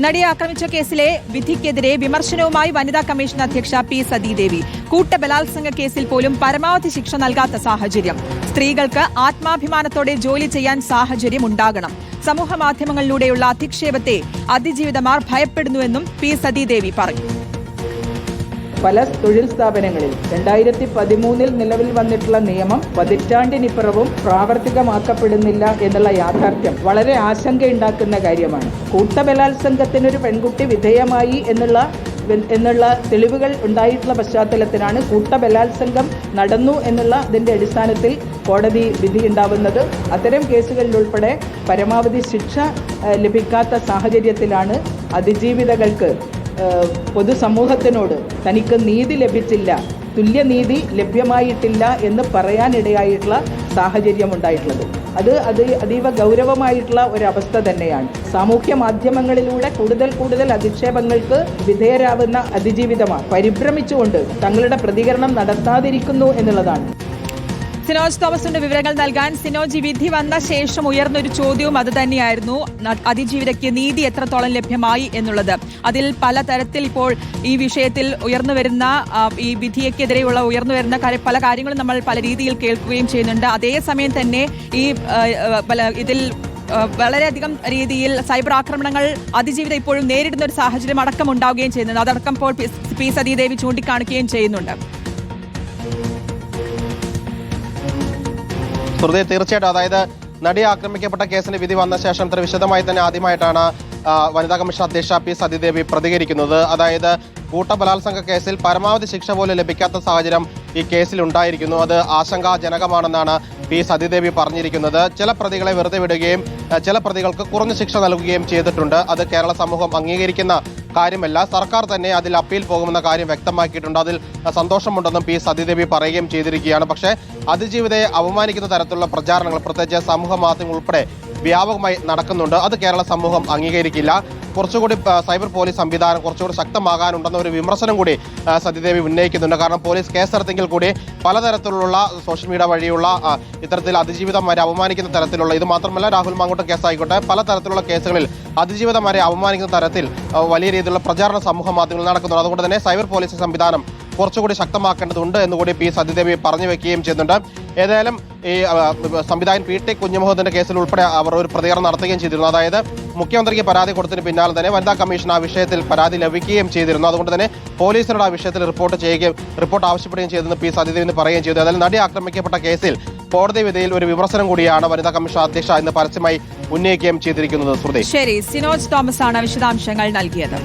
നടിയെ ആക്രമിച്ച കേസിലെ വിധിക്കെതിരെ വിമർശനവുമായി വനിതാ കമ്മീഷൻ അധ്യക്ഷ പി സതീദേവി. കൂട്ടബലാത്സംഗ കേസിൽ പോലും പരമാവധി ശിക്ഷ നൽകാത്ത സാഹചര്യം. സ്ത്രീകൾക്ക് ആത്മാഭിമാനത്തോടെ ജോലി ചെയ്യാൻ സാഹചര്യം ഉണ്ടാകണം. സമൂഹമാധ്യമങ്ങളിലൂടെയുള്ള അധിക്ഷേപത്തെ അതിജീവിതമാർ ഭയപ്പെടുന്നുവെന്നും പി സതീദേവി പറഞ്ഞു. പല തൊഴിൽ സ്ഥാപനങ്ങളിൽ 2013 നിലവിൽ വന്നിട്ടുള്ള നിയമം പതിറ്റാണ്ടിനിപ്പുറവും പ്രാവർത്തികമാക്കപ്പെടുന്നില്ല എന്നുള്ള യാഥാർത്ഥ്യം വളരെ ആശങ്കയുണ്ടാക്കുന്ന കാര്യമാണ്. കൂട്ടബലാത്സംഗത്തിനൊരു പെൺകുട്ടി വിധേയമായി എന്നുള്ള തെളിവുകൾ ഉണ്ടായിട്ടുള്ള പശ്ചാത്തലത്തിലാണ് കൂട്ടബലാത്സംഗം നടന്നു എന്നുള്ള അതിൻ്റെ അടിസ്ഥാനത്തിൽ കോടതി വിധി ഉണ്ടാവുന്നത്. അത്തരം കേസുകളിലുൾപ്പെടെ പരമാവധി ശിക്ഷ ലഭിക്കാത്ത സാഹചര്യത്തിലാണ് അതിജീവിതകൾക്ക് പൊതുസമൂഹത്തിനോട് തനിക്ക് നീതി ലഭിച്ചില്ല, തുല്യനീതി ലഭ്യമായിട്ടില്ല എന്ന് പറയാനിടയായിട്ടുള്ള സാഹചര്യമുണ്ടായിട്ടുള്ളത്. അത് അതീവ ഗൗരവമായിട്ടുള്ള ഒരവസ്ഥ തന്നെയാണ്. സാമൂഹ്യ മാധ്യമങ്ങളിലൂടെ കൂടുതൽ അധിക്ഷേപങ്ങൾക്ക് വിധേയരാവുന്ന അതിജീവിതമാർ പരിഭ്രമിച്ചുകൊണ്ട് തങ്ങളുടെ പ്രതികരണം നടത്താതിരിക്കുന്നു എന്നുള്ളതാണ്. സിനോജ് തോമസിന്റെ വിവരങ്ങൾ നൽകാൻ. സിനോജ്, വിധി വന്ന ശേഷം ഉയർന്നൊരു ചോദ്യവും അത് തന്നെയായിരുന്നു, അതിജീവിതയ്ക്ക് നീതി എത്രത്തോളം ലഭ്യമായി എന്നുള്ളത്. അതിൽ പലതരത്തിൽ ഇപ്പോൾ ഈ വിഷയത്തിൽ ഉയർന്നുവരുന്ന ഈ വിധിക്കെതിരെയുള്ള ഉയർന്നുവരുന്ന പല കാര്യങ്ങളും നമ്മൾ പല രീതിയിൽ കേൾക്കുകയും ചെയ്യുന്നുണ്ട്. അതേസമയം തന്നെ ഈ ഇതിൽ വളരെയധികം രീതിയിൽ സൈബർ ആക്രമണങ്ങൾ അതിജീവിതം ഇപ്പോഴും നേരിടുന്ന ഒരു സാഹചര്യം അടക്കം ഉണ്ടാവുകയും ചെയ്യുന്നുണ്ട്. അതടക്കം ഇപ്പോൾ പി സതീദേവി ചൂണ്ടിക്കാണിക്കുകയും ചെയ്യുന്നുണ്ട്. തീർച്ചയായിട്ടും, അതായത് നടി ആക്രമിക്കപ്പെട്ട കേസിന് വിധി വന്ന ശേഷം ഇത്ര വിശദമായി തന്നെ ആദ്യമായിട്ടാണ് വനിതാ കമ്മീഷൻ അധ്യക്ഷ പി സതീദേവി പ്രതികരിക്കുന്നത്. അതായത് കൂട്ടബലാത്സംഗ കേസിൽ പരമാവധി ശിക്ഷ പോലും ലഭിക്കാത്ത സാഹചര്യം ഈ കേസിൽ ഉണ്ടായിരിക്കുന്നു. അത് ആശങ്കാജനകമാണെന്നാണ് പി സതീദേവി പറഞ്ഞിരിക്കുന്നത്. ചില പ്രതികളെ വെറുതെ വിടുകയും ചില പ്രതികൾക്ക് കുറഞ്ഞ ശിക്ഷ നൽകുകയും ചെയ്തിട്ടുണ്ട്. അത് കേരള സമൂഹം അംഗീകരിക്കുന്ന കാര്യമല്ല. സർക്കാർ തന്നെ അതിൽ അപ്പീൽ പോകുമെന്ന കാര്യം വ്യക്തമാക്കിയിട്ടുണ്ട്. അതിൽ സന്തോഷമുണ്ടെന്നും പി സതീദേവി പറയുകയും ചെയ്തിരിക്കുകയാണ്. പക്ഷേ അതിജീവിതയെ അവമാനിക്കുന്ന തരത്തിലുള്ള പ്രചാരണങ്ങൾ പ്രത്യേകിച്ച് സമൂഹ മാധ്യമങ്ങൾ ഉൾപ്പെടെ വ്യാപകമായി നടക്കുന്നുണ്ട്. അത് കേരള സമൂഹം അംഗീകരിക്കില്ല. കുറച്ചുകൂടി സൈബർ പോലീസ് സംവിധാനം കുറച്ചുകൂടി ശക്തമാകാനുണ്ടെന്ന ഒരു വിമർശനം കൂടി സതീദേവി ഉന്നയിക്കുന്നുണ്ട്. കാരണം പോലീസ് കേസെടുത്തെങ്കിൽ കൂടി പലതരത്തിലുള്ള സോഷ്യൽ മീഡിയ വഴിയുള്ള ഇത്തരത്തിൽ അതിജീവിതന്മാരെ അവമാനിക്കുന്ന തരത്തിലുള്ള, ഇത് മാത്രമല്ല രാഹുൽ മാങ്കൂട്ടം കേസായിക്കോട്ടെ, പലതരത്തിലുള്ള കേസുകളിൽ അതിജീവിതന്മാരെ അവമാനിക്കുന്ന തരത്തിൽ വലിയ രീതിയിലുള്ള പ്രചാരണ സമൂഹ മാധ്യമങ്ങളിൽ നടക്കുന്നുണ്ട്. അതുകൊണ്ട് തന്നെ സൈബർ പോലീസ് സംവിധാനം കുറച്ചുകൂടി ശക്തമാക്കേണ്ടതുണ്ട് എന്നുകൂടി പി സതീദേവി പറഞ്ഞു വെക്കുകയും ചെയ്യുന്നുണ്ട്. ഏതായാലും ഈ സംവിധായകൻ പി ടി കുഞ്ഞുമുഹമ്മദിന്റെ കേസിൽ ഉൾപ്പെടെ അവർ ഒരു പ്രതികരണം നടത്തുകയും ചെയ്തിരുന്നു. അതായത് മുഖ്യമന്ത്രിക്ക് പരാതി കൊടുത്തതിന് പിന്നാലെ തന്നെ വനിതാ കമ്മീഷൻ ആ വിഷയത്തിൽ പരാതി ലഭിക്കുകയും ചെയ്തിരുന്നു. അതുകൊണ്ട് തന്നെ പോലീസിനോട് ആ വിഷയത്തിൽ റിപ്പോർട്ട് ആവശ്യപ്പെടുകയും ചെയ്തെന്ന് പി സതീദേവി പറയുകയും ചെയ്തു. അതായത് നടി ആക്രമിക്കപ്പെട്ട കേസിൽ കോടതി വിധിയിൽ ഒരു വിമർശനം കൂടിയാണ് വനിതാ കമ്മീഷൻ അധ്യക്ഷ ഇന്ന് പരസ്യമായി ഉന്നയിക്കുകയും ചെയ്തിരിക്കുന്നത്. ശരി, സിനോജ് തോമസ് ആണ് വിശദാംശങ്ങൾ നൽകിയത്.